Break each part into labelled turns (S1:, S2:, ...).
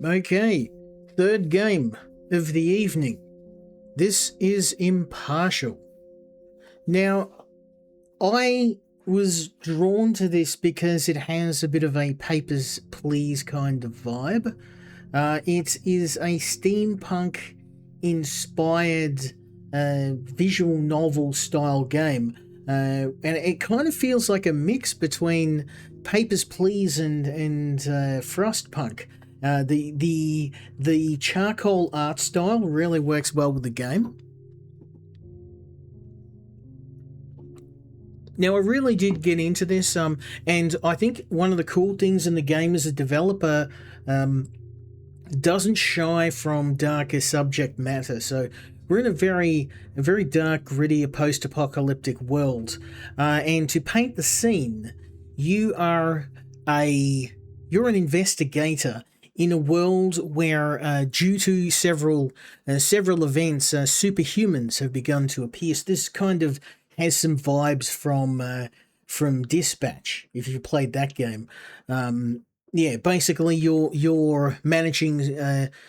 S1: Okay, third game of the evening. This is Impartial. Now, I was drawn to this because it has a bit of a Papers, Please kind of vibe. It is a steampunk inspired visual novel style game. And it kind of feels like a mix between Papers, Please and Frostpunk. The charcoal art style really works well with the game. Now, I really did get into this, and I think one of the cool things in the game is the developer doesn't shy from darker subject matter. So we're in a very dark, gritty, post-apocalyptic world, and to paint the scene, you're an investigator in a world where, due to several events, superhumans have begun to appear. So this kind of has some vibes from Dispatch, if you've played that game. Yeah, basically you're managing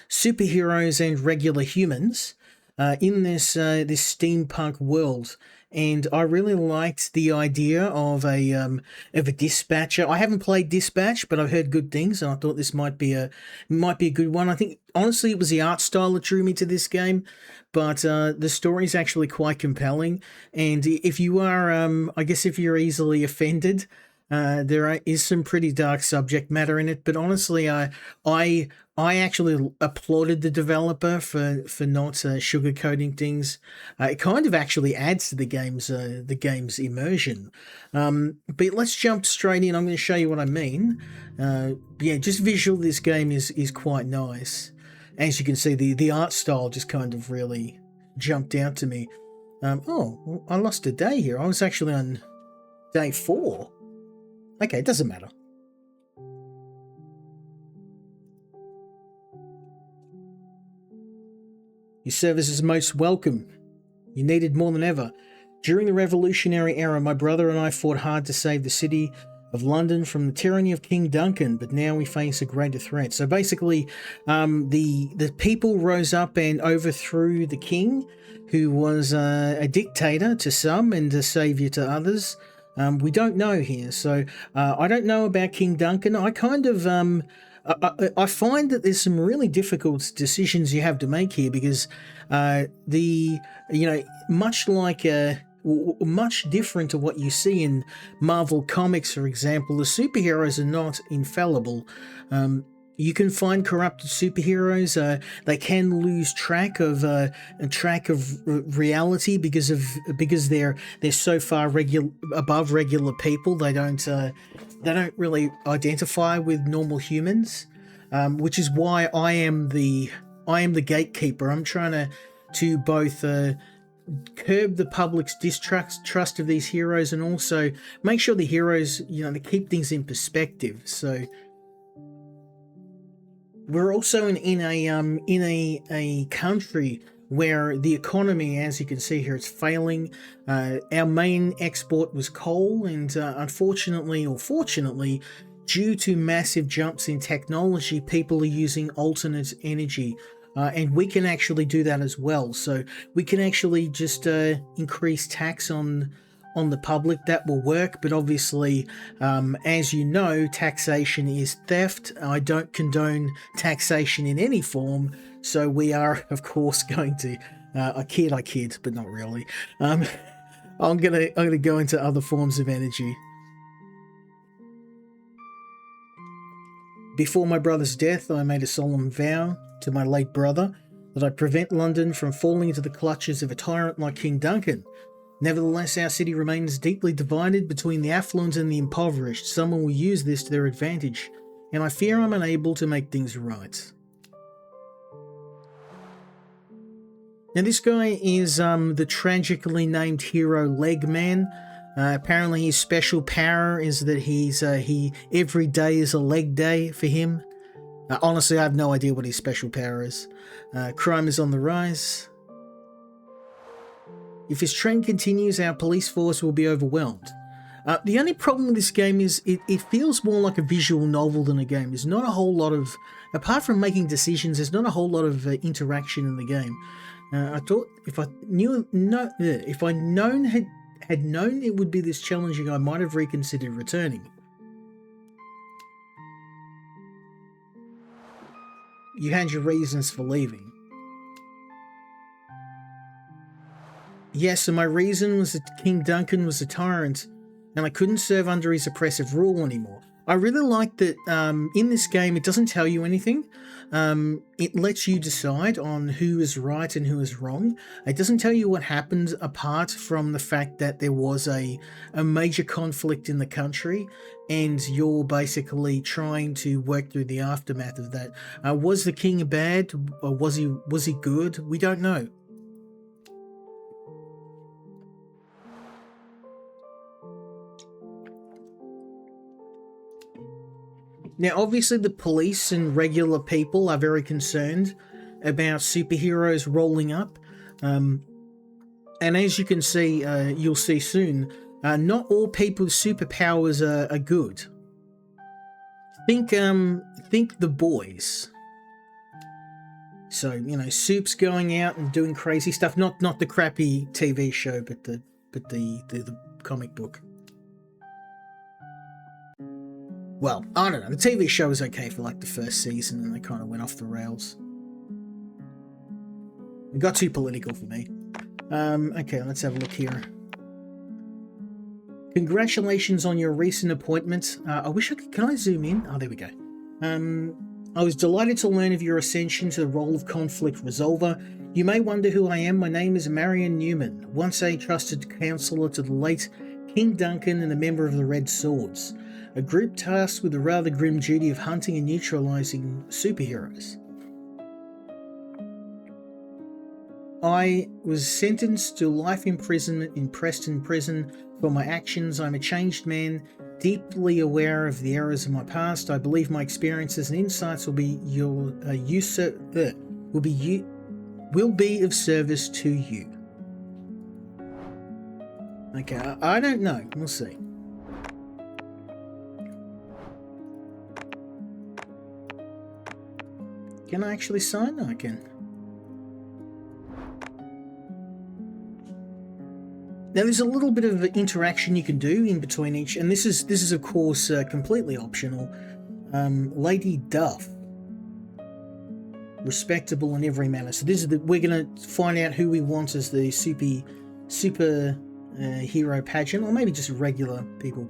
S1: superheroes and regular humans in this steampunk world. And I really liked the idea of a dispatcher. I haven't played Dispatch, but I've heard good things, and I thought this might be a good one. I think honestly it was the art style that drew me to this game, but the story is actually quite compelling. And if you are, I guess if you're easily offended, there is some pretty dark subject matter in it. But honestly, I actually applauded the developer for not sugarcoating things. It kind of actually adds to the game's immersion. But let's jump straight in. I'm going to show you what I mean. Yeah, just visually, this game is quite nice. As you can see, the art style just kind of really jumped out to me. Oh, I lost a day here. I was actually on day 4. Okay, it doesn't matter. Your service is most welcome. You're needed more than ever. During the Revolutionary era, my brother and I fought hard to save the city of London from the tyranny of King Duncan, but now we face a greater threat. So basically, the people rose up and overthrew the king, who was a dictator to some and a savior to others. We don't know here, so I don't know about King Duncan. I kind of I find that there's some really difficult decisions you have to make here because much different to what you see in Marvel Comics, for example, the superheroes are not infallible. You can find corrupted superheroes. They can lose track of reality because they're so far above regular people. They don't really identify with normal humans, which is why I am the gatekeeper. I'm trying to both curb the public's distrust of these heroes and also make sure the heroes, they keep things in perspective. So. We're also in a country where the economy, as you can see here, is failing. Our main export was coal, and unfortunately or fortunately, due to massive jumps in technology, people are using alternate energy. And we can actually do that as well. So we can actually just increase tax on the public. That will work, but obviously, as you know, taxation is theft. I don't condone taxation in any form, so we are, of course, going to. I kid, but not really. I'm gonna go into other forms of energy. Before my brother's death, I made a solemn vow to my late brother that I'd prevent London from falling into the clutches of a tyrant like King Duncan. Nevertheless, our city remains deeply divided between the affluent and the impoverished. Someone will use this to their advantage, and I fear I'm unable to make things right. Now, this guy is the tragically named hero Legman. Apparently, his special power is that every day is a leg day for him. Honestly, I have no idea what his special power is. Crime is on the rise. If his trend continues, our police force will be overwhelmed. The only problem with this game is it feels more like a visual novel than a game. There's not a whole lot of apart from making decisions, there's not a whole lot of interaction in the game. I thought if I knew no, if I known had known it would be this challenging, I might have reconsidered returning. You had your reasons for leaving. Yes, and my reason was that King Duncan was a tyrant, and I couldn't serve under his oppressive rule anymore. I really like that in this game it doesn't tell you anything. It lets you decide on who is right and who is wrong. It doesn't tell you what happened apart from the fact that there was a major conflict in the country and you're basically trying to work through the aftermath of that. Was the king bad or was he good? We don't know. Now, obviously, the police and regular people are very concerned about superheroes rolling up. And as you can see, you'll see soon, not all people with superpowers are good. Think The Boys. So, you know, Soup's going out and doing crazy stuff. Not the crappy TV show, but the comic book. Well, I don't know. The TV show was okay for like the first season and they kind of went off the rails. It got too political for me. Okay, let's have a look here. Congratulations on your recent appointment. I wish I could... Can I zoom in? Oh, there we go. I was delighted to learn of your ascension to the role of conflict resolver. You may wonder who I am. My name is Marion Newman, once a trusted counselor to the late King Duncan and a member of the Red Swords, a group tasked with the rather grim duty of hunting and neutralizing superheroes. I was sentenced to life imprisonment in Preston Prison for my actions. I'm a changed man, deeply aware of the errors of my past. I believe my experiences and insights will be of service to you. Okay, I don't know. We'll see. Can I actually sign? No, I can. Now, there's a little bit of interaction you can do in between each, and this is of course completely optional. Lady Duff, respectable in every manner. So this is we're going to find out who we want as the super hero pageant, or maybe just regular people.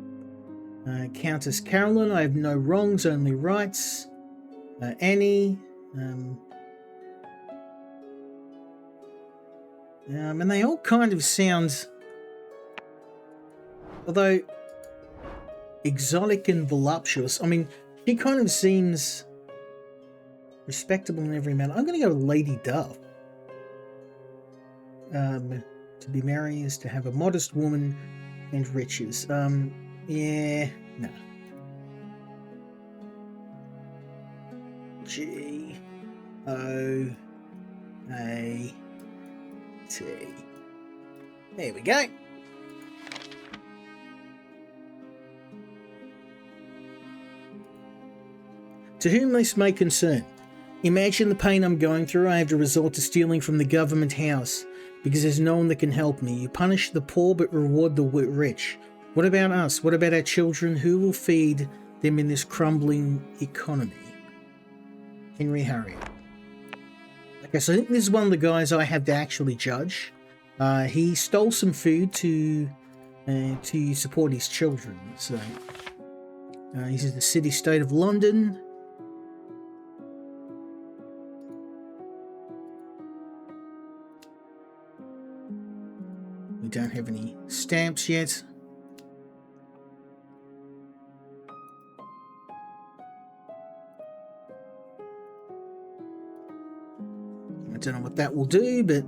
S1: Countess Carolyn, I have no wrongs, only rights. Annie. And they all kind of sound, although exotic and voluptuous. I mean, she kind of seems respectable in every manner. I'm going to go with Lady Duff. To be married is to have a modest woman and riches. Yeah, no. G-O-A-T. There we go. To whom this may concern, imagine the pain I'm going through. I have to resort to stealing from the government house because there's no one that can help me. You punish the poor but reward the rich. What about us? What about our children? Who will feed them in this crumbling economy? Henry Harriet. Okay, so I think this is one of the guys I have to actually judge. He stole some food to support his children. So he's in the city-state of London. We don't have any stamps yet. I don't know what that will do, but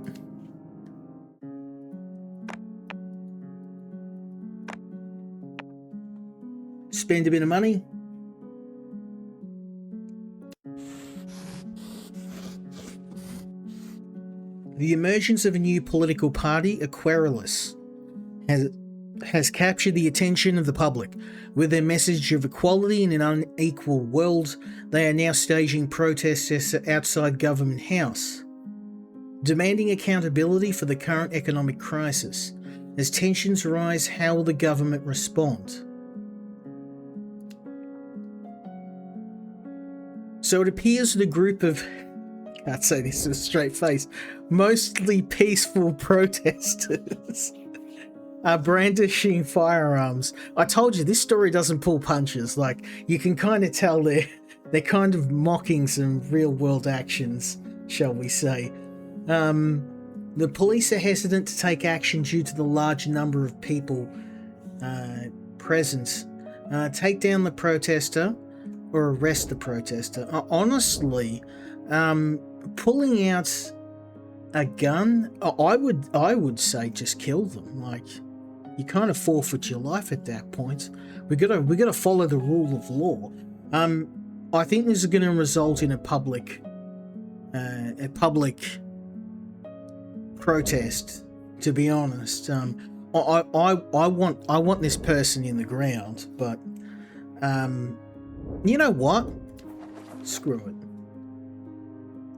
S1: spend a bit of money. The emergence of a new political party, Aquarius, has captured the attention of the public. With their message of equality in an unequal world, they are now staging protests outside Government House, demanding accountability for the current economic crisis. As tensions rise, how will the government respond? So it appears that a group of, I can't say this with a straight face, mostly peaceful protesters are brandishing firearms. I told you, this story doesn't pull punches. Like, you can kind of tell they're kind of mocking some real world actions, shall we say. The police are hesitant to take action due to the large number of people present. Take down the protester or arrest the protester. Honestly, pulling out a gun, I would say just kill them. Like, you kind of forfeit your life at that point. We gotta follow the rule of law. I think this is going to result in a public protest. To be honest, I want this person in the ground, but you know what? Screw it.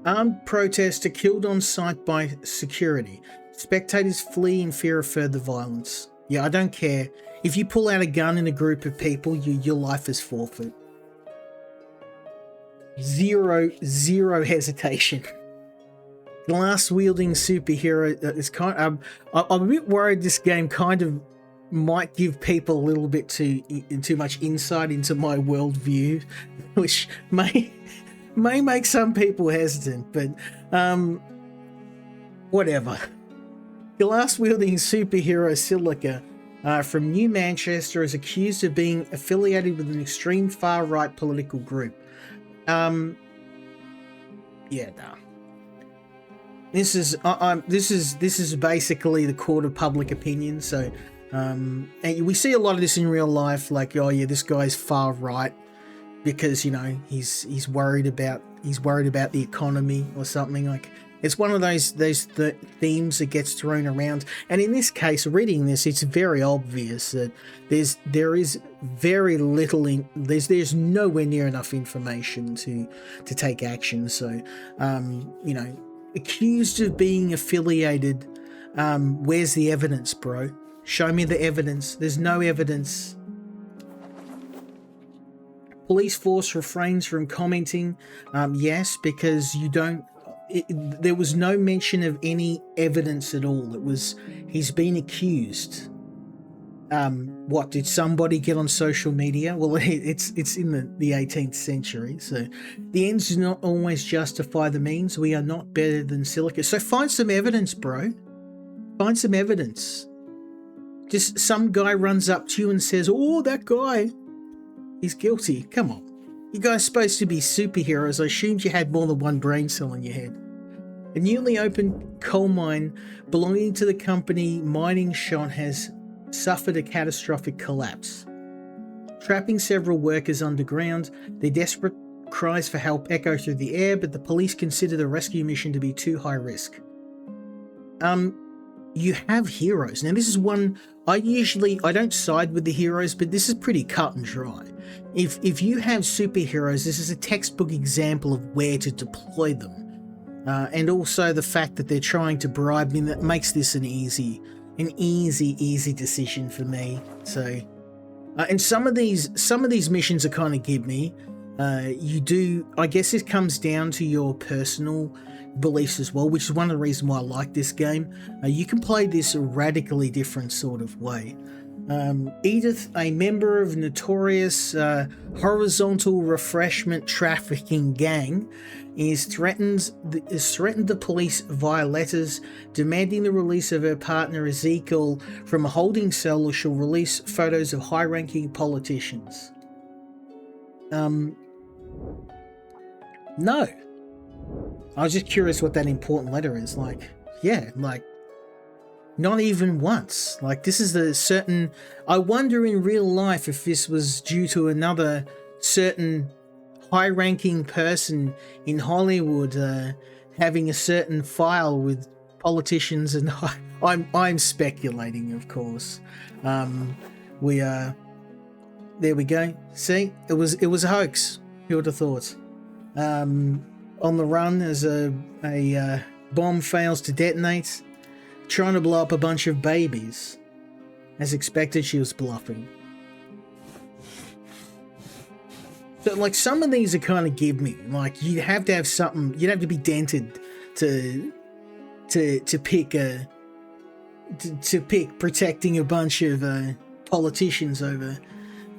S1: Armed protester killed on sight by security. Spectators flee in fear of further violence. Yeah, I don't care. If you pull out a gun in a group of people, your life is forfeit. Zero hesitation. Glass-wielding superhero is kind of... I'm a bit worried this game kind of might give people a little bit too much insight into my worldview, which may make some people hesitant, but whatever. Glass-wielding superhero Silica from New Manchester is accused of being affiliated with an extreme far-right political group. Yeah, no. This is basically the court of public opinion. So, and we see a lot of this in real life. Like, oh yeah, this guy's far right because, you know, he's worried about the economy or something. Like, it's one of those themes that gets thrown around. And in this case, reading this, it's very obvious that there is very little there's nowhere near enough information to take action. So, you know, accused of being affiliated, where's the evidence, bro? Show me the evidence. There's no evidence. Police force refrains from commenting. Yes, because you don't... there was no mention of any evidence at all. It was, he's been accused. What, did somebody get on social media? Well, it's in the 18th century, so the ends do not always justify the means. We are not better than Silica. So find some evidence, bro. Find some evidence. Just some guy runs up to you and says, oh, that guy, he's guilty. Come on. You guys are supposed to be superheroes. I assumed you had more than one brain cell in your head. A newly opened coal mine belonging to the company Mining Shot has suffered a catastrophic collapse, trapping several workers underground. Their desperate cries for help echo through the air, but the police consider the rescue mission to be too high risk. You have heroes. Now, this is one I don't side with the heroes, but this is pretty cut and dry. If you have superheroes, this is a textbook example of where to deploy them. And also the fact that they're trying to bribe me, that makes this an easy decision for me. So, and some of these missions are kind of give me. I guess it comes down to your personal beliefs as well, which is one of the reasons why I like this game. You can play this a radically different sort of way. Edith, a member of notorious horizontal refreshment trafficking gang, is threatened the police via letters demanding the release of her partner Ezekiel from a holding cell, or she'll release photos of high-ranking politicians. No. I was just curious what that important letter is. Like, yeah, like, not even once. Like, this is a certain... I wonder in real life if this was due to another certain high-ranking person in Hollywood having a certain file with politicians, and I'm speculating, of course. There we go. See, it was a hoax. Who would have thought? On the run as a bomb fails to detonate, trying to blow up a bunch of babies. As expected, she was bluffing. So, like, some of these are kind of give me. Like, you'd have to have something. You'd have to be dented to pick protecting a bunch of politicians over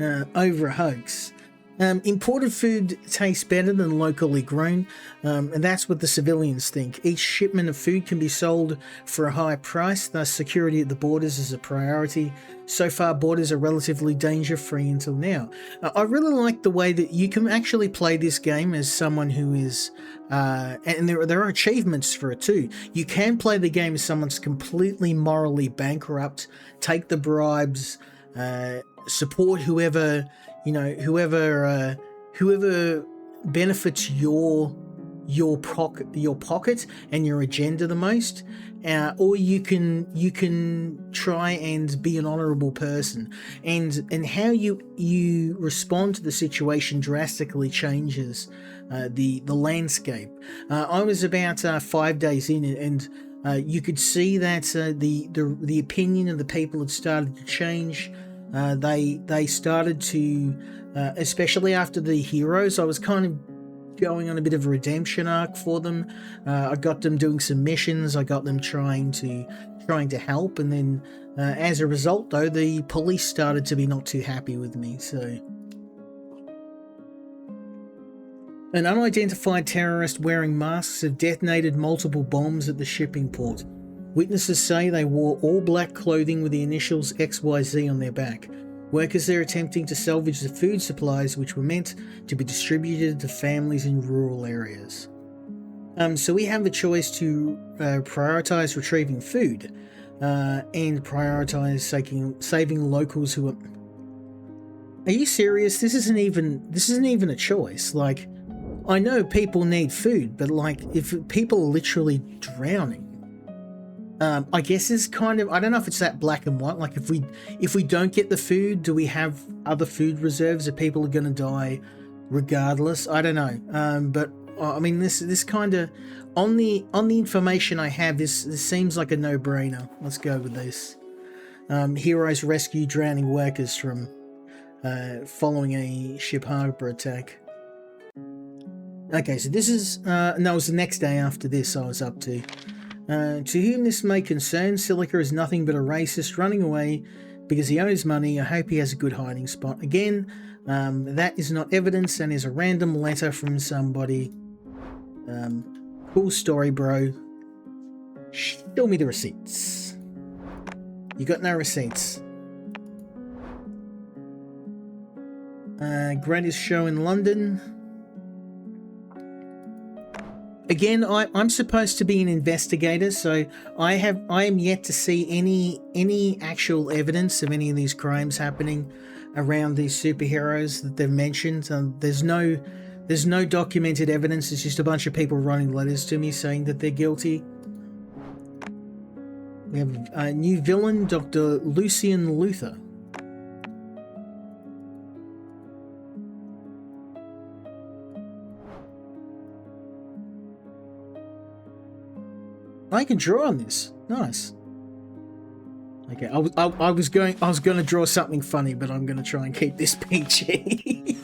S1: a hoax. Imported food tastes better than locally grown, and that's what the civilians think. Each shipment of food can be sold for a high price, thus security at the borders is a priority. So far, borders are relatively danger-free until now. I really like the way that you can actually play this game as someone who is, and there are achievements for it too. You can play the game as someone's completely morally bankrupt, take the bribes, support whoever benefits your pocket and your agenda the most, or you can try and be an honorable person, and how you respond to the situation drastically changes the landscape. I was about 5 days in, and you could see that the opinion of the people had started to change. They started to, especially after the heroes, I was kind of going on a bit of a redemption arc for them. I got them doing some missions. I got them trying to help, and then as a result, though, the police started to be not too happy with me. So, an unidentified terrorist wearing masks have detonated multiple bombs at the shipping port. Witnesses say they wore all black clothing with the initials XYZ on their back. Workers there attempting to salvage the food supplies which were meant to be distributed to families in rural areas. So we have the choice to prioritise retrieving food and prioritise saving locals who are... Are you serious? This isn't even a choice. Like, I know people need food, but like, if people are literally drowning, I guess it's kind of, I don't know if it's that black and white. Like, if we don't get the food, do we have other food reserves that people are going to die regardless? I don't know. But I mean, this kind of, on the information I have, this seems like a no-brainer. Let's go with this. Heroes rescue drowning workers from following a ship harbor attack. Okay, so this is no, it was the next day after this I was up to. To whom this may concern, Silica is nothing but a racist running away because he owes money. I hope he has a good hiding spot. Again, that is not evidence and is a random letter from somebody. Cool story, bro. Show me the receipts. You got no receipts. Greatest show in London. Again, I'm supposed to be an investigator, so I am yet to see any actual evidence of any of these crimes happening around these superheroes that they've mentioned. There's no documented evidence. It's just a bunch of people writing letters to me saying that they're guilty. We have a new villain, Dr. Lucian Luther. I can draw on this. Nice. Okay, I was going to draw something funny, but I'm going to try and keep this PG.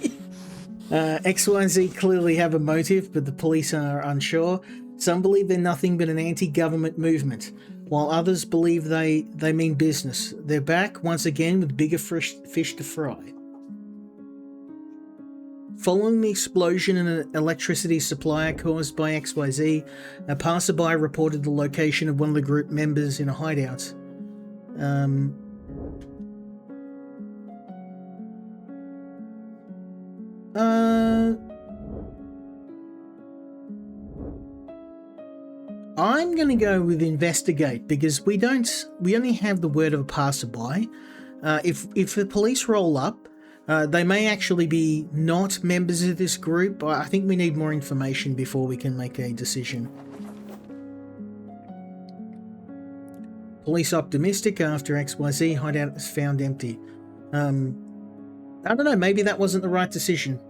S1: XYZ clearly have a motive, but the police are unsure. Some believe they're nothing but an anti-government movement, while others believe they mean business. They're back once again with bigger fish to fry. Following the explosion in an electricity supplier caused by XYZ, a passerby reported the location of one of the group members in a hideout. I'm going to go with investigate because we only have the word of a passerby. If the police roll up, they may actually be not members of this group. I think we need more information before we can make a decision. Police optimistic after XYZ hideout is found empty. I don't know, maybe that wasn't the right decision.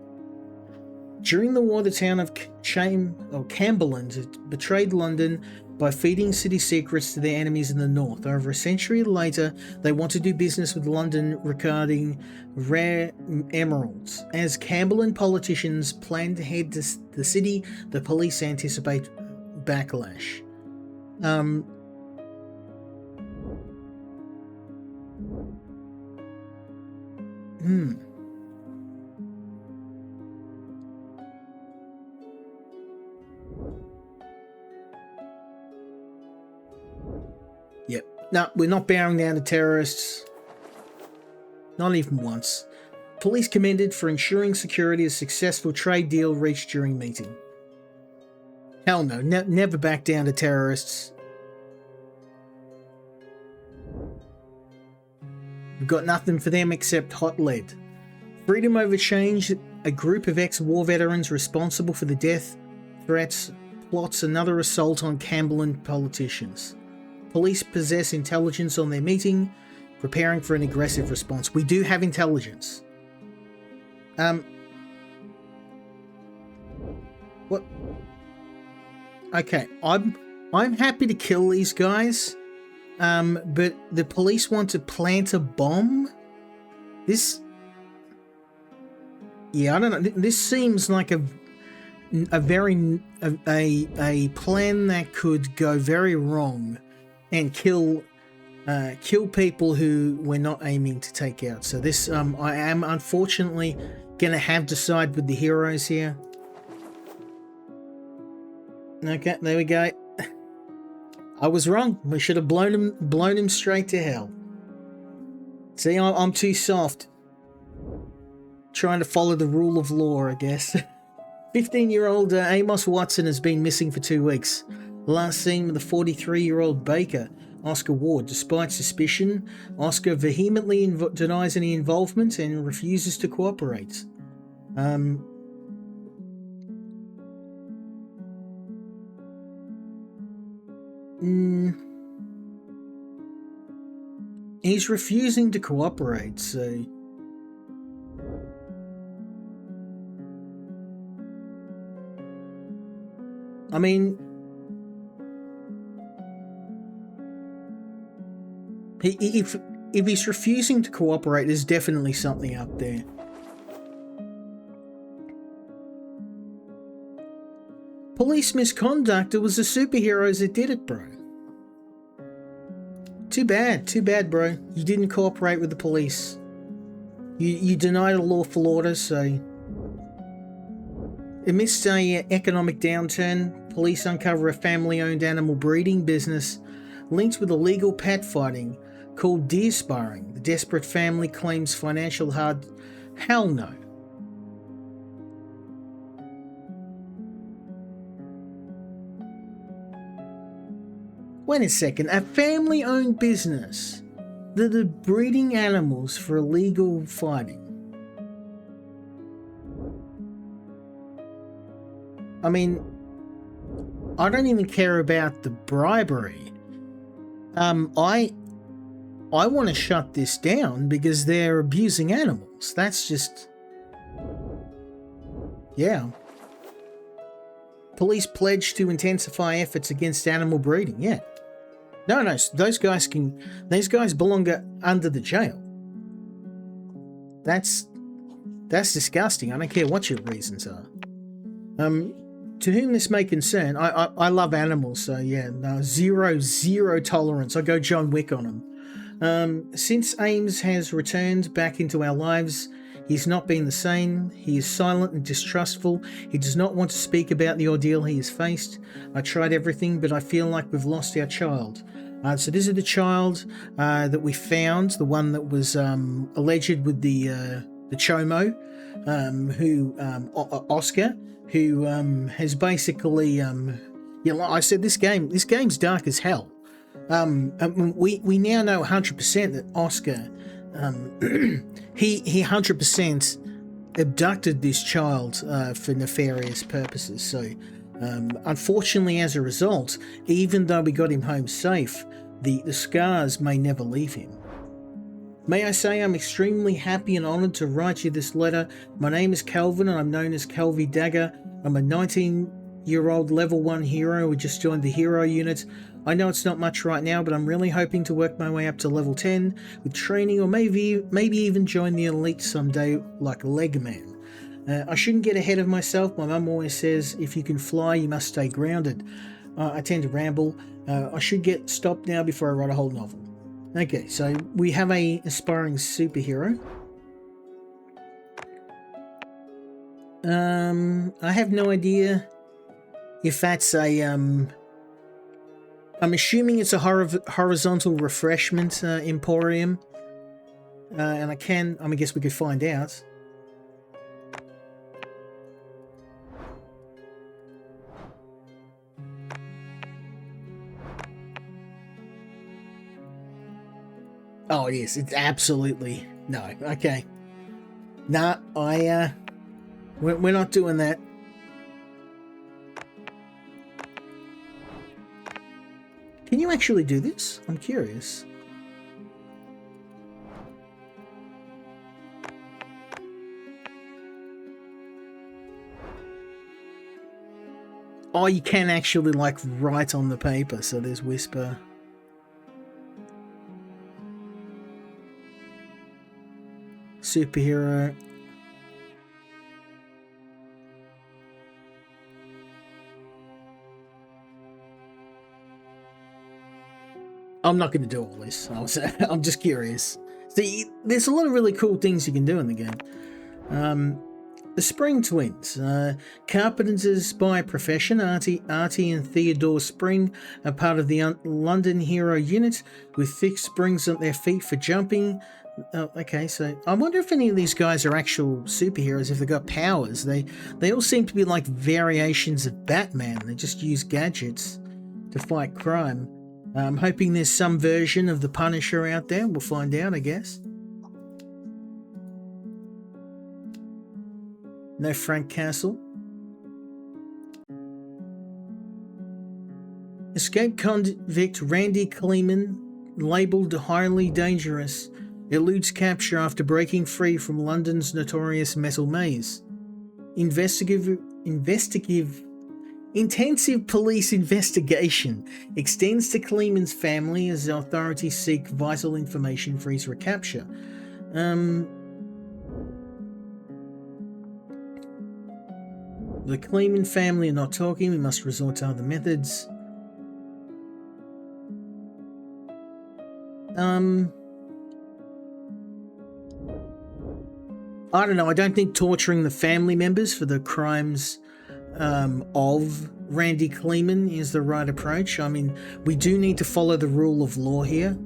S1: During the war, the town of Camberland betrayed London by feeding city secrets to their enemies in the north. Over a century later, they want to do business with London regarding rare emeralds. As Camberland politicians plan to head to the city, the police anticipate backlash. Yep. No, we're not bowing down to terrorists. Not even once. Police commended for ensuring security a successful trade deal reached during meeting. Hell no, never back down to terrorists. We've got nothing for them except hot lead. Freedom over change, a group of ex-war veterans responsible for the death threats plots another assault on Camberland politicians. Police possess intelligence on their meeting, preparing for an aggressive response. We do have intelligence. What? Okay, I'm happy to kill these guys, but the police want to plant a bomb? Yeah, I don't know. This seems like a plan that could go very wrong and kill people who we're not aiming to take out. So this, I am unfortunately gonna have to side with the heroes here. Okay, there we go. I was wrong. We should have blown him straight to hell. See, I'm too soft. Trying to follow the rule of law, I guess. 15-year-old Amos Watson has been missing for 2 weeks. Last seen with the 43-year-old baker, Oscar Ward. Despite suspicion, Oscar vehemently denies any involvement and refuses to cooperate. He's refusing to cooperate, so... I mean... If he's refusing to cooperate, there's definitely something up there. Police misconduct, it was the superheroes that did it, bro. Too bad, bro. You didn't cooperate with the police. You denied a lawful order, so... Amidst an economic downturn, police uncover a family-owned animal breeding business linked with illegal pet fighting called deer sparring. The desperate family claims financial hard... Hell no. Wait a second, a family-owned business that are breeding animals for illegal fighting. I mean, I don't even care about the bribery. I want to shut this down because they're abusing animals. That's just... Yeah. Police pledge to intensify efforts against animal breeding. Yeah. No, those guys belong under the jail. That's disgusting. I don't care what your reasons are. To whom this may concern, I love animals, so yeah, no, zero tolerance. I go John Wick on them. Since Ames has returned back into our lives, he's not been the same. He is silent and distrustful. He does not want to speak about the ordeal he has faced. I tried everything, but I feel like we've lost our child. So this is the child that we found, the one that was alleged with the Chomo, Oscar, who has basically, like I said, this game's dark as hell. We now know 100% that Oscar, he 100% abducted this child for nefarious purposes. So, unfortunately, as a result, even though we got him home safe, the scars may never leave him. May I say I'm extremely happy and honoured to write you this letter. My name is Calvin and I'm known as Calvi Dagger. I'm a 19-year-old level 1 hero who just joined the hero unit. I know it's not much right now, but I'm really hoping to work my way up to level 10 with training, or maybe even join the elite someday like Legman. I shouldn't get ahead of myself. My mum always says if you can fly you must stay grounded. I tend to ramble. I should get stopped now before I write a whole novel. Okay, so we have a aspiring superhero. I have no idea if that's a I'm assuming it's a horizontal refreshment emporium, and I guess we could find out. Oh yes, it's absolutely no. Okay, nah, we're not doing that. Can you actually do this? I'm curious. Oh, you can actually like write on the paper. So there's whisper. Superhero. I'm not going to do all this. I'm just curious. See, there's a lot of really cool things you can do in the game. The Spring Twins. Carpenters by profession, Artie and Theodore Spring are part of the London Hero unit with thick springs on their feet for jumping. Okay, so I wonder if any of these guys are actual superheroes, if they've got powers. They all seem to be like variations of Batman. They just use gadgets to fight crime. I'm hoping there's some version of the Punisher out there. We'll find out, I guess. No Frank Castle. Escape convict Randy Kleeman, labelled highly dangerous, eludes capture after breaking free from London's notorious metal maze. Intensive police investigation extends to Kleeman's family as the authorities seek vital information for his recapture. The Kleeman family are not talking. We must resort to other methods. I don't know. I don't think torturing the family members for the crimes of Randy Kleeman is the right approach. I mean, we do need to follow the rule of law here.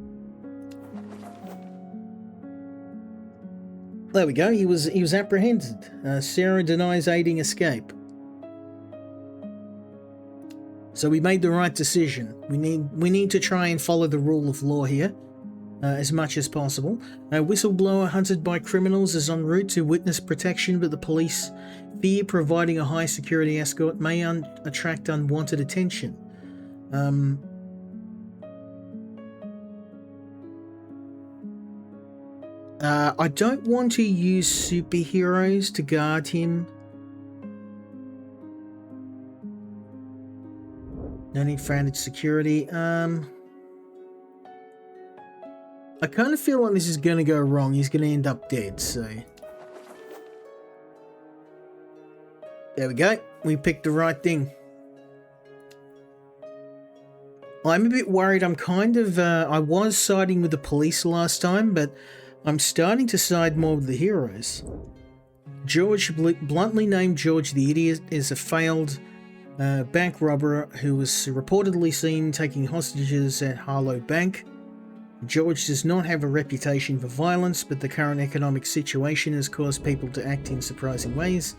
S1: There we go. He was apprehended. Sarah denies aiding escape. So we made the right decision. We need to try and follow the rule of law here as much as possible. A whistleblower hunted by criminals is en route to witness protection, but the police fear providing a high security escort may attract unwanted attention. I don't want to use superheroes to guard him. No need for added security. I kind of feel like this is going to go wrong. He's going to end up dead, so... There we go. We picked the right thing. I'm a bit worried. I'm kind of... I was siding with the police last time, but I'm starting to side more with the heroes. George, bluntly named George the Idiot, is a failed bank robber who was reportedly seen taking hostages at Harlow Bank. George does not have a reputation for violence, but the current economic situation has caused people to act in surprising ways.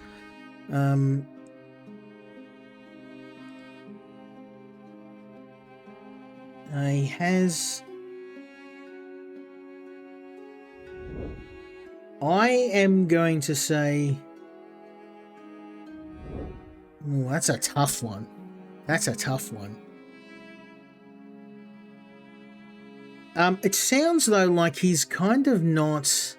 S1: He has... I am going to say... Ooh, that's a tough one. That's a tough one. It sounds though like he's kind of not.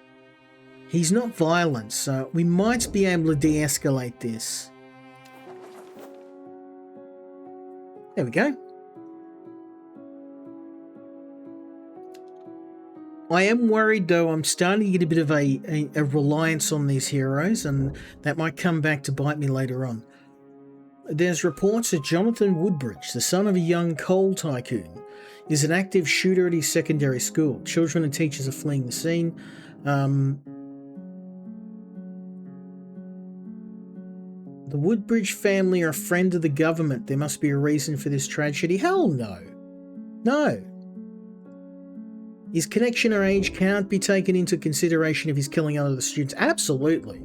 S1: He's not violent, so we might be able to de-escalate this. There we go. I am worried though, I'm starting to get a bit of a reliance on these heroes, and that might come back to bite me later on. There's reports that Jonathan Woodbridge, the son of a young coal tycoon, is an active shooter at his secondary school. Children and teachers are fleeing the scene. The Woodbridge family are a friend of the government. There must be a reason for this tragedy. Hell no. No. His connection or age can't be taken into consideration if he's killing other students. Absolutely.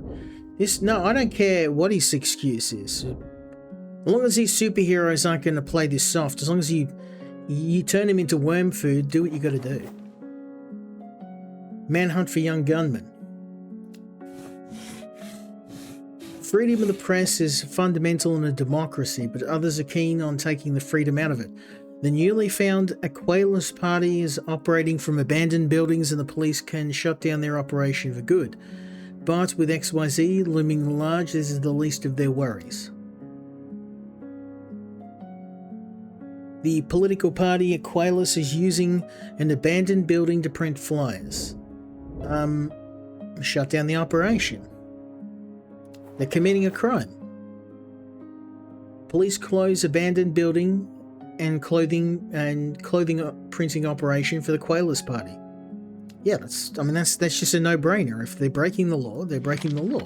S1: No, I don't care what his excuse is. As long as these superheroes aren't going to play this soft, as long as you turn him into worm food, do what you got to do. Manhunt for young gunmen. Freedom of the press is fundamental in a democracy, but others are keen on taking the freedom out of it. The newly found Aqualus Party is operating from abandoned buildings and the police can shut down their operation for good. But with XYZ looming large, this is the least of their worries. The political party Aqualus is using an abandoned building to print flyers. Shut down the operation. They're committing a crime. Police close abandoned building and clothing printing operation for the Aqualus Party. Yeah, that's just a no-brainer. If they're breaking the law, they're breaking the law.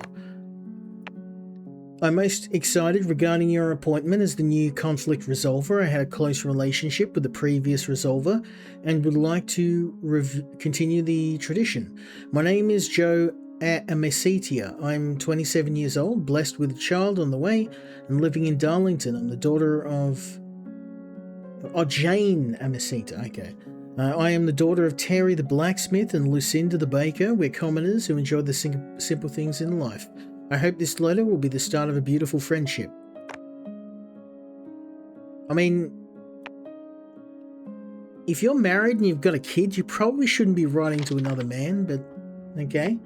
S1: I'm most excited regarding your appointment as the new conflict resolver. I had a close relationship with the previous resolver and would like to continue the tradition. My name is Joe Amesetia. I'm 27 years old, blessed with a child on the way, and living in Darlington. I'm the daughter of... Oh, Jane Amesita, okay. I am the daughter of Terry the blacksmith and Lucinda the baker. We're commoners who enjoy the simple things in life. I hope this letter will be the start of a beautiful friendship. I mean, if you're married and you've got a kid, you probably shouldn't be writing to another man, but okay.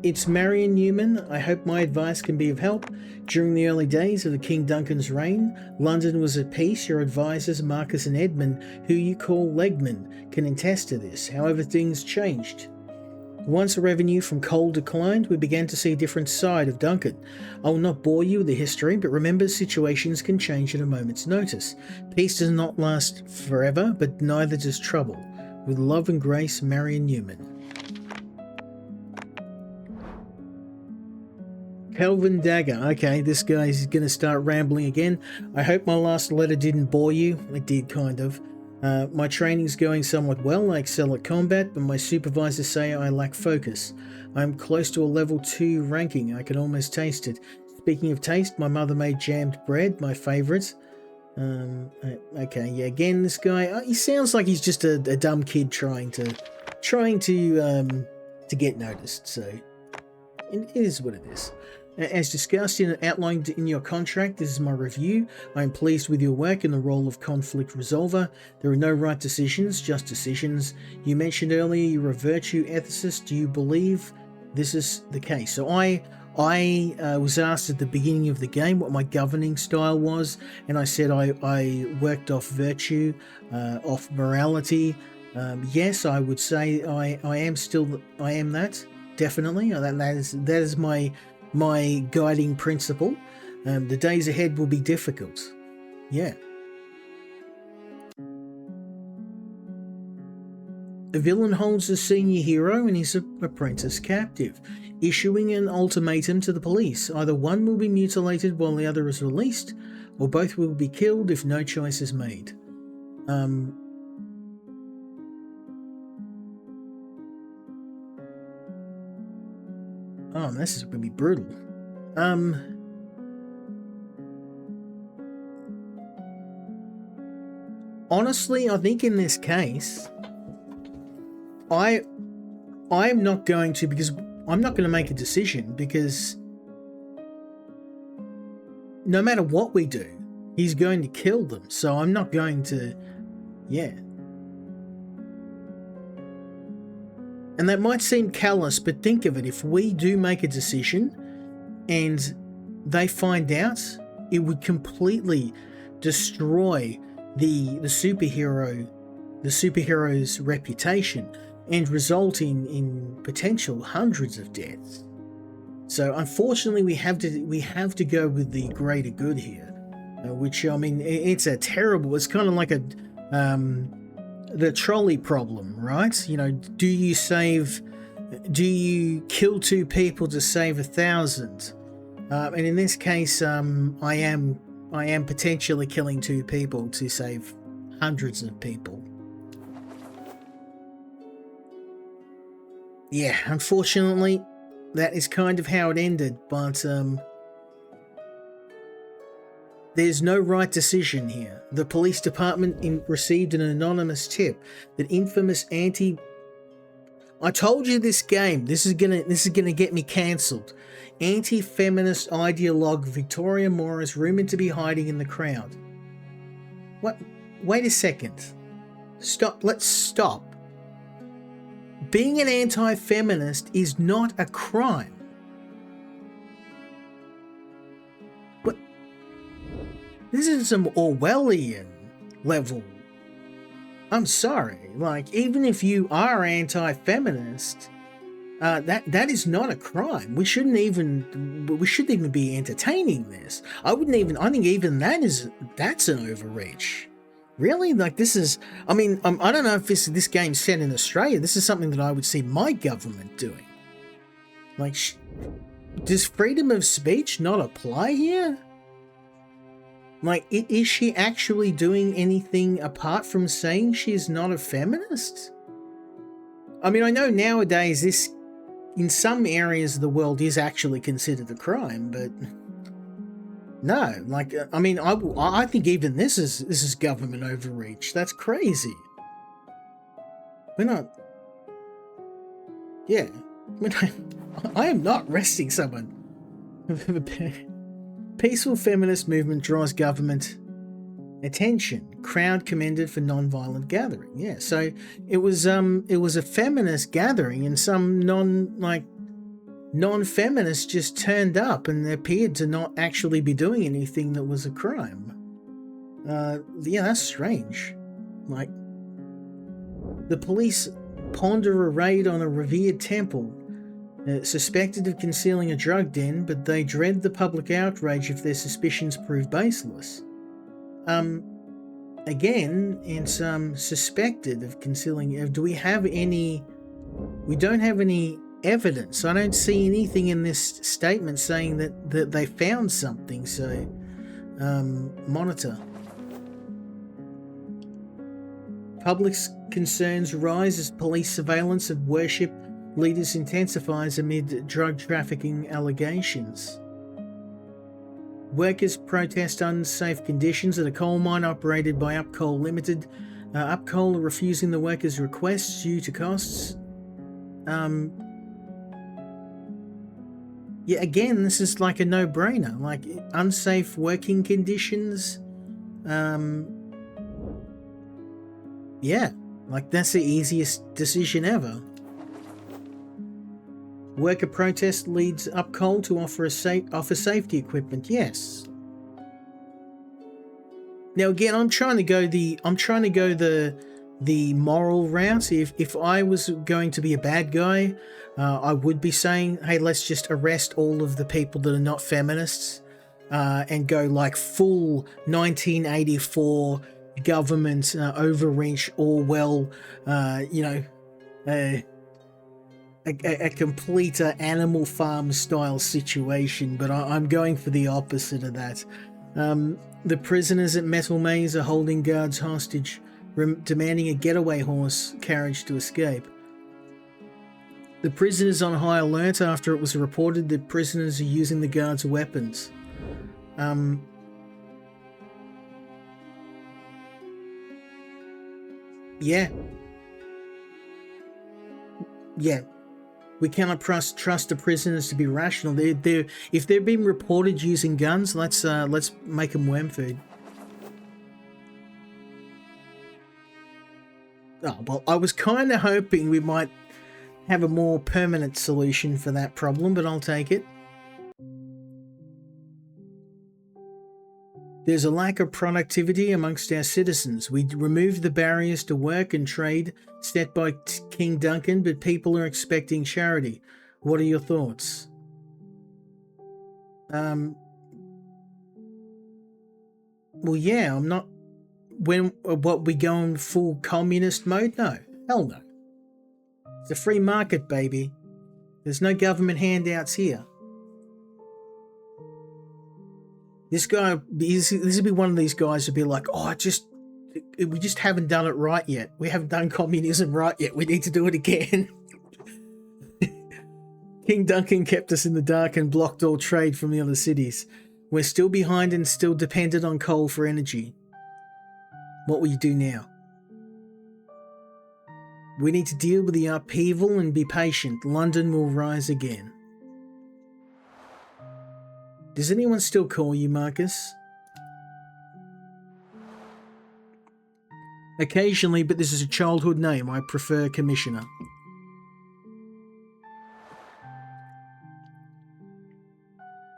S1: It's Marion Newman. I hope my advice can be of help. During the early days of the King Duncan's reign, London was at peace. Your advisors, Marcus and Edmund, who you call Legman, can attest to this. However, things changed. Once revenue from coal declined, we began to see a different side of Duncan. I will not bore you with the history, but remember situations can change at a moment's notice. Peace does not last forever, but neither does trouble. With love and grace, Marion Newman. Kelvin Dagger. Okay, this guy's going to start rambling again. I hope my last letter didn't bore you. It did, kind of. My training's going somewhat well. I excel at combat, but my supervisors say I lack focus. I'm close to a level 2 ranking. I can almost taste it. Speaking of taste, my mother made jammed bread, my favourite. Okay, yeah, again, this guy, he sounds like he's just a dumb kid trying to get noticed, so it is what it is. As discussed and outlined in your contract, this is my review. I am pleased with your work in the role of conflict resolver. There are no right decisions, just decisions. You mentioned earlier you're a virtue ethicist. Do you believe this is the case? So I was asked at the beginning of the game what my governing style was, and I said I worked off virtue, off morality. Yes, I would say I am that, definitely. That is my guiding principle. The days ahead will be difficult. Yeah. The villain holds the senior hero and his apprentice captive, issuing an ultimatum to the police. Either one will be mutilated while the other is released, or both will be killed if no choice is made. Oh, this is going to be brutal. Honestly, I think in this case, I'm not going to, because I'm not going to make a decision, because no matter what we do, he's going to kill them. So I'm not going to, yeah. And that might seem callous, but think of it. If we do make a decision and they find out, it would completely destroy the superhero's reputation and result in potential hundreds of deaths. So unfortunately, we have to go with the greater good here, which, I mean, it's kind of like the trolley problem, right? You know, do you kill 2 people to save 1,000? And in this case, I am potentially killing 2 people to save hundreds of people. Yeah, unfortunately, that is kind of how it ended, but there's no right decision here. The police department received an anonymous tip that infamous I told you this is gonna get me cancelled. Anti-feminist ideologue Victoria Moore is rumoured to be hiding in the crowd. What? Wait a second. Stop. Let's stop. Being an anti-feminist is not a crime. What? This is some Orwellian level. I'm sorry. Like, even if you are anti-feminist, that is not a crime. We shouldn't even be entertaining this. I think even that's an overreach. Really? Like, this is, I mean, I don't know if this game's set in Australia. This is something that I would see my government doing. Like, does freedom of speech not apply here? Like, is she actually doing anything apart from saying she's not a feminist? I mean, I know nowadays this, in some areas of the world, is actually considered a crime, but no, like, I mean, I think even this is government overreach. That's crazy. We're not. Yeah, I am not arresting someone. Peaceful feminist movement draws government attention. Crowd commended for non-violent gathering. Yeah, so it was a feminist gathering, and some non-feminists just turned up and appeared to not actually be doing anything that was a crime. Yeah, that's strange. Like, the police ponder a raid on a revered temple, suspected of concealing a drug den, but they dread the public outrage if their suspicions prove baseless. Again, it's suspected of concealing. Do we have any? We don't have any evidence. I don't see anything in this statement saying that they found something. So, monitor. Public concerns rise as police surveillance of worship leaders intensifies amid drug trafficking allegations. Workers protest unsafe conditions at a coal mine operated by Upcoal Limited. Upcoal are refusing the workers' requests due to costs. Yeah, again, this is like a no-brainer. Like, unsafe working conditions. Yeah, like, that's the easiest decision ever. Worker protest leads Upcoal to offer safety equipment. Yes. Now again, I'm trying to go the moral route. If I was going to be a bad guy, I would be saying, hey, let's just arrest all of the people that are not feminists, and go like full 1984 government overreach Orwell, a complete Animal Farm style situation, but I'm going for the opposite of that. The prisoners at Metal Maze are holding guards hostage, demanding a getaway horse carriage to escape. The prisoners on high alert after it was reported that prisoners are using the guards' weapons. Yeah. We cannot trust the prisoners to be rational. If they're being reported using guns, let's make them worm food. Oh well, I was kind of hoping we might have a more permanent solution for that problem, but I'll take it. There's a lack of productivity amongst our citizens. We removed the barriers to work and trade set by King Duncan, but people are expecting charity. What are your thoughts? Well, yeah, I'm not... What, we going full communist mode? No. Hell no. It's a free market, baby. There's no government handouts here. This guy, this would be one of these guys who'd be like, oh, we just haven't done it right yet. We haven't done communism right yet. We need to do it again. King Duncan kept us in the dark and blocked all trade from the other cities. We're still behind and still dependent on coal for energy. What will you do now? We need to deal with the upheaval and be patient. London will rise again. Does anyone still call you Marcus? Occasionally, but this is a childhood name. I prefer Commissioner.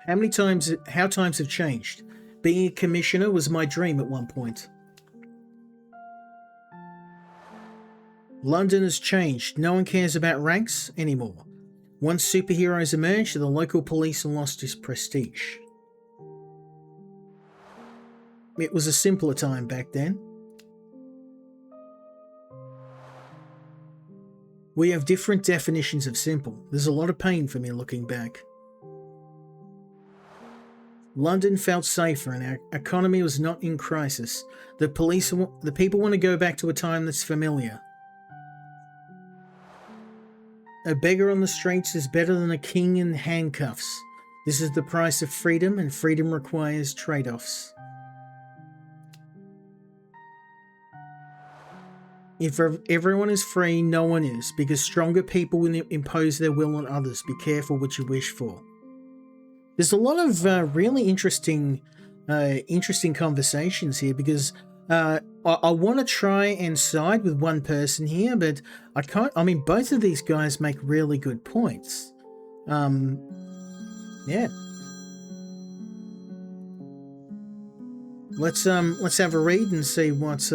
S1: How times have changed? Being a commissioner was my dream at one point. London has changed. No one cares about ranks anymore. Once superheroes emerged, the local police lost its prestige. It was a simpler time back then. We have different definitions of simple. There's a lot of pain for me looking back. London felt safer and our economy was not in crisis. The people want to go back to a time that's familiar. A beggar on the streets is better than a king in handcuffs. This is the price of freedom, and freedom requires trade-offs. If everyone is free, no one is, because stronger people will impose their will on others. Be careful what you wish for. There's a lot of really interesting conversations here, because I want to try and side with one person here, but I can't. I mean, both of these guys make really good points. Yeah. Let's have a read and see what's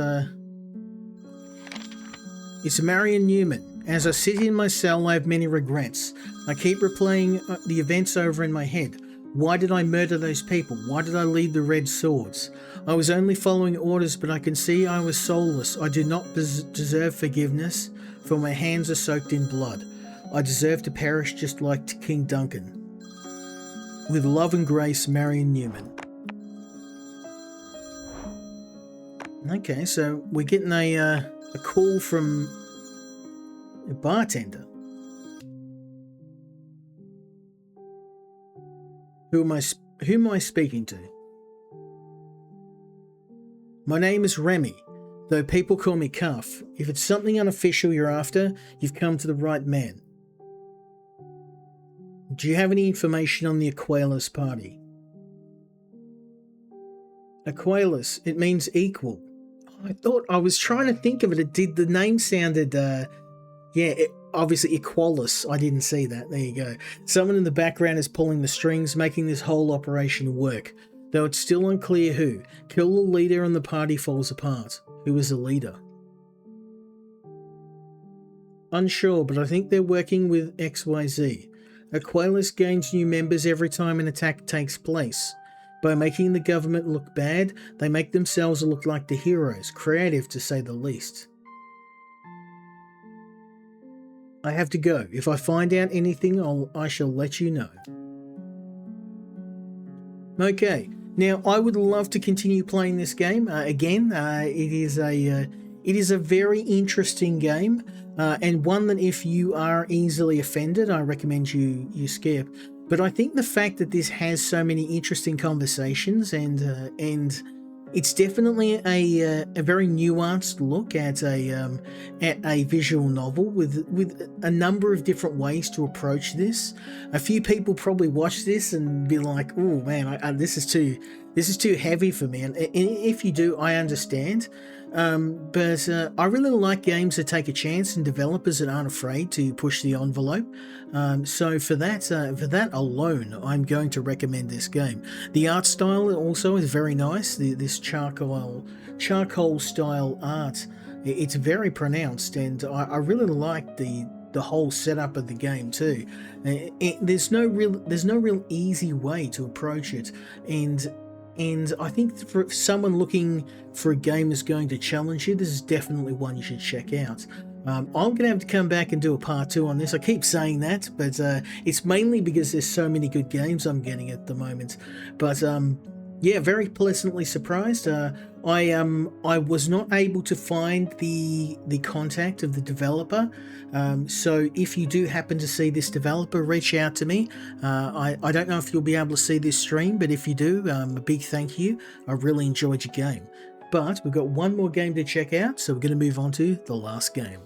S1: It's Marion Newman. As I sit in my cell, I have many regrets. I keep replaying the events over in my head. Why did I murder those people? Why did I lead the Red Swords? I was only following orders, but I can see I was soulless. I do not deserve forgiveness, for my hands are soaked in blood. I deserve to perish just like King Duncan. With love and grace, Marion Newman. Okay, so we're getting a call from a bartender. Who am I speaking to? My name is Remy, though people call me Cuff. If it's something unofficial you're after, you've come to the right man. Do you have any information on the Aqualis party? Aqualis, it means equal. I was trying to think of it. The name sounded, obviously Equalis. I didn't see that. There you go. Someone in the background is pulling the strings, making this whole operation work. Though it's still unclear who. Kill the leader and the party falls apart. Who is the leader? Unsure, but I think they're working with XYZ. Aqualis gains new members every time an attack takes place. By making the government look bad, they make themselves look like the heroes. Creative, to say the least. I have to go. If I find out anything, I shall let you know. Okay, now I would love to continue playing this game. Again, it is a very interesting game, and one that if you are easily offended, I recommend you skip. But I think the fact that this has so many interesting conversations and it's definitely a very nuanced look at a visual novel with a number of different ways to approach this. A few people probably watch this and be like, "Oh man, this is too heavy for me." And if you do, I understand. But I really like games that take a chance and developers that aren't afraid to push the envelope. So for that alone, I'm going to recommend this game. The art style also is very nice. This charcoal style art, it's very pronounced, and I really like the whole setup of the game too. There's no real easy way to approach it, and I think for someone looking for a game that's going to challenge you, this is definitely one you should check out. I'm going to have to come back and do a part 2 on this. I keep saying that, but it's mainly because there's so many good games I'm getting at the moment. But yeah, very pleasantly surprised. I was not able to find the contact of the developer, so if you do happen to see this developer, reach out to me. I don't know if you'll be able to see this stream, but if you do, a big thank you. I really enjoyed your game. But we've got one more game to check out, so we're going to move on to the last game.